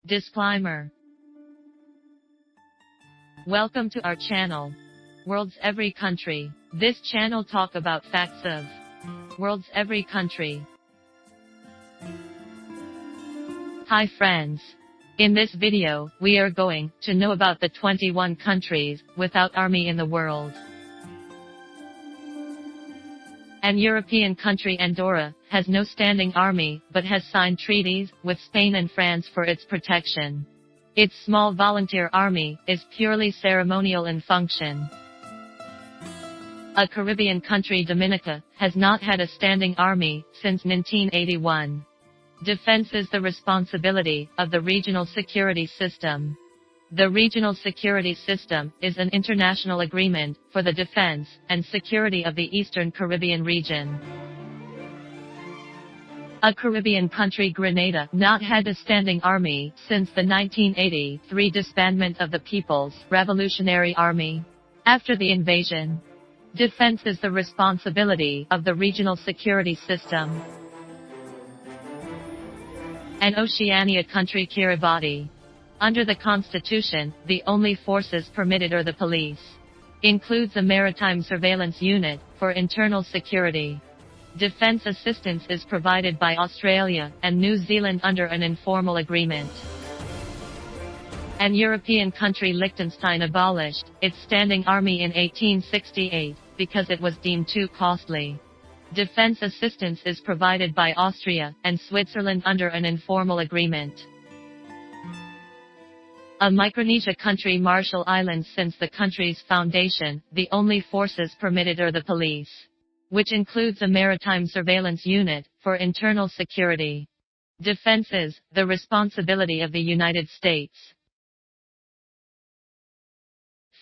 Disclaimer. Welcome to our channel, World's Every Country. This channel talk about facts of world's every country. Hi friends. In this video, we are going to know about the 21 countries without army in the world. An European country, Andorra, has no standing army, but has signed treaties with Spain and France for its protection. Its small volunteer army is purely ceremonial in function. A Caribbean country, Dominica, has not had a standing army since 1981. Defense is the responsibility of the regional security system. The regional security system is an international agreement for the defense and security of the Eastern Caribbean region. A Caribbean country, Grenada, not had a standing army since the 1983 disbandment of the People's Revolutionary Army. After the invasion, defense is the responsibility of the regional security system. An Oceania country, Kiribati. Under the Constitution, the only forces permitted are the police. Includes a Maritime Surveillance Unit for internal security. Defense assistance is provided by Australia and New Zealand under an informal agreement. An European country, Liechtenstein, abolished its standing army in 1868 because it was deemed too costly. Defense assistance is provided by Austria and Switzerland under an informal agreement. A Micronesia country, Marshall Islands. Since the country's foundation, the only forces permitted are the police, which includes a Maritime Surveillance Unit for internal security. Defense is the responsibility of the United States.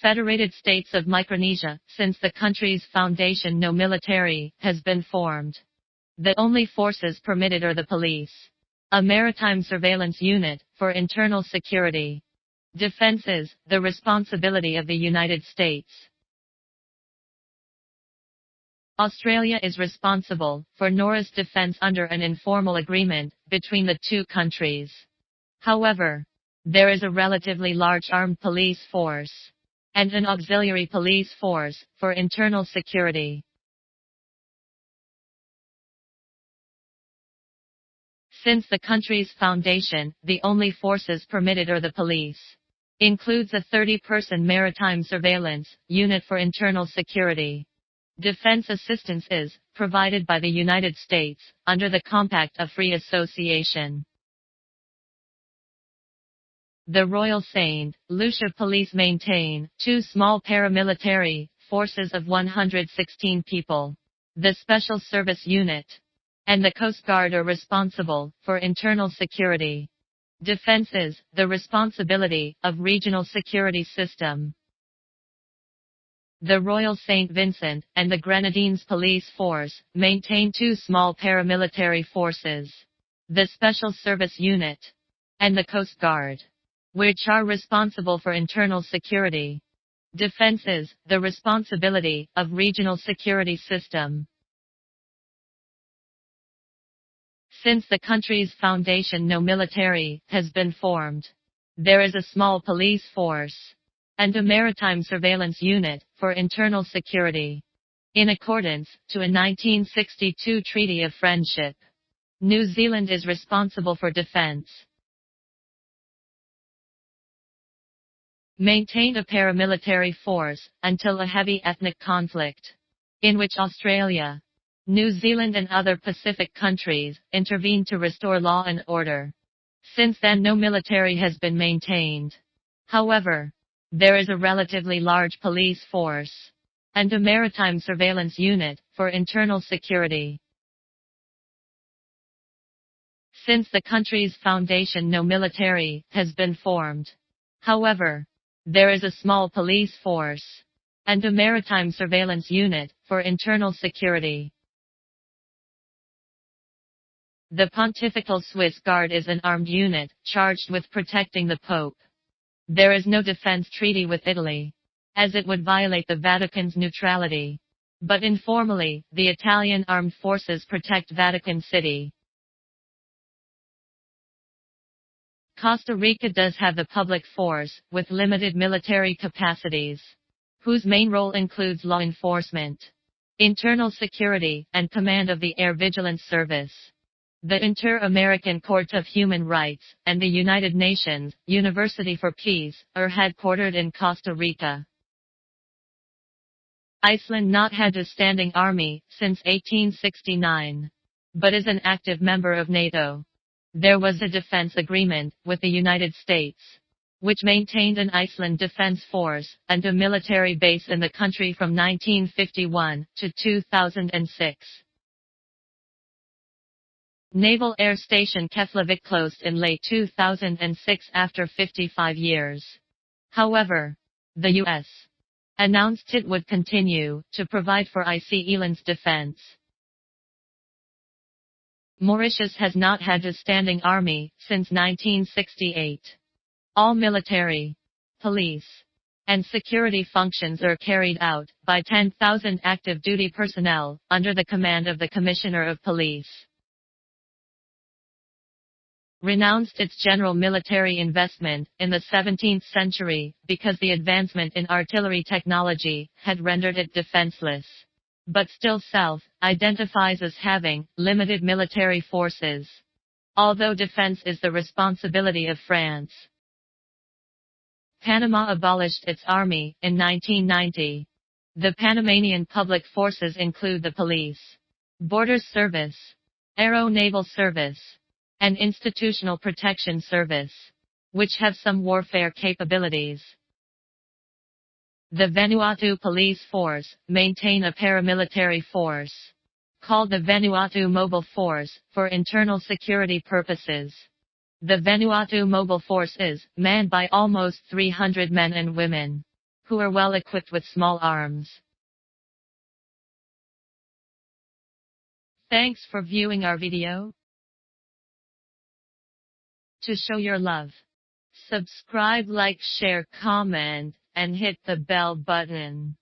Federated States of Micronesia. Since the country's foundation, no military has been formed. The only forces permitted are the police, a Maritime Surveillance Unit for internal security. Defense is the responsibility of the United States. Australia is responsible for Norris defense under an informal agreement between the two countries. However, there is a relatively large armed police force and an auxiliary police force for internal security. Since the country's foundation, the only forces permitted are the police. Includes a 30-person Maritime Surveillance Unit for internal security. Defense assistance is provided by the United States under the Compact of Free Association. The Royal St. Lucia Police maintain two small paramilitary forces of 116 people. The Special Service Unit and the Coast Guard are responsible for internal security. Defense is the responsibility of regional security system. The Royal St. Vincent and the Grenadines Police Force maintain two small paramilitary forces, the Special Service Unit and the Coast Guard, which are responsible for internal security. Defense is the responsibility of regional security system. Since the country's foundation, no military has been formed. There is a small police force and a Maritime Surveillance Unit for internal security. In accordance to a 1962 Treaty of Friendship, New Zealand is responsible for defense. Maintained a paramilitary force until a heavy ethnic conflict, in which Australia, New Zealand and other Pacific countries intervened to restore law and order. Since then, no military has been maintained. However, there is a relatively large police force and a Maritime Surveillance Unit for internal security. Since the country's foundation, no military has been formed. However, there is a small police force and a Maritime Surveillance Unit for internal security. The Pontifical Swiss Guard is an armed unit charged with protecting the Pope. There is no defense treaty with Italy, as it would violate the Vatican's neutrality. But informally, the Italian armed forces protect Vatican City. Costa Rica does have the public force, with limited military capacities, whose main role includes law enforcement, internal security, and command of the Air Vigilance Service. The Inter-American Court of Human Rights, and the United Nations University for Peace, are headquartered in Costa Rica. Iceland not had a standing army since 1869, but is an active member of NATO. There was a defense agreement with the United States, which maintained an Iceland Defense Force and a military base in the country from 1951 to 2006. Naval Air Station Keflavik closed in late 2006 after 55 years. However, the U.S. announced it would continue to provide for Iceland's defense. Mauritius has not had a standing army since 1968. All military, police, and security functions are carried out by 10,000 active duty personnel under the command of the Commissioner of Police. Renounced its general military investment in the 17th century because the advancement in artillery technology had rendered it defenseless, but still self-identifies as having limited military forces, although defense is the responsibility of France. Panama abolished its army in 1990. The Panamanian public forces include the police, border service, aero-naval service, and institutional protection service, which have some warfare capabilities. The Vanuatu Police Force maintain a paramilitary force, called the Vanuatu Mobile Force, for internal security purposes. The Vanuatu Mobile Force is manned by almost 300 men and women, who are well equipped with small arms. Thanks for viewing our video. To show your love, subscribe, like, share, comment, and hit the bell button.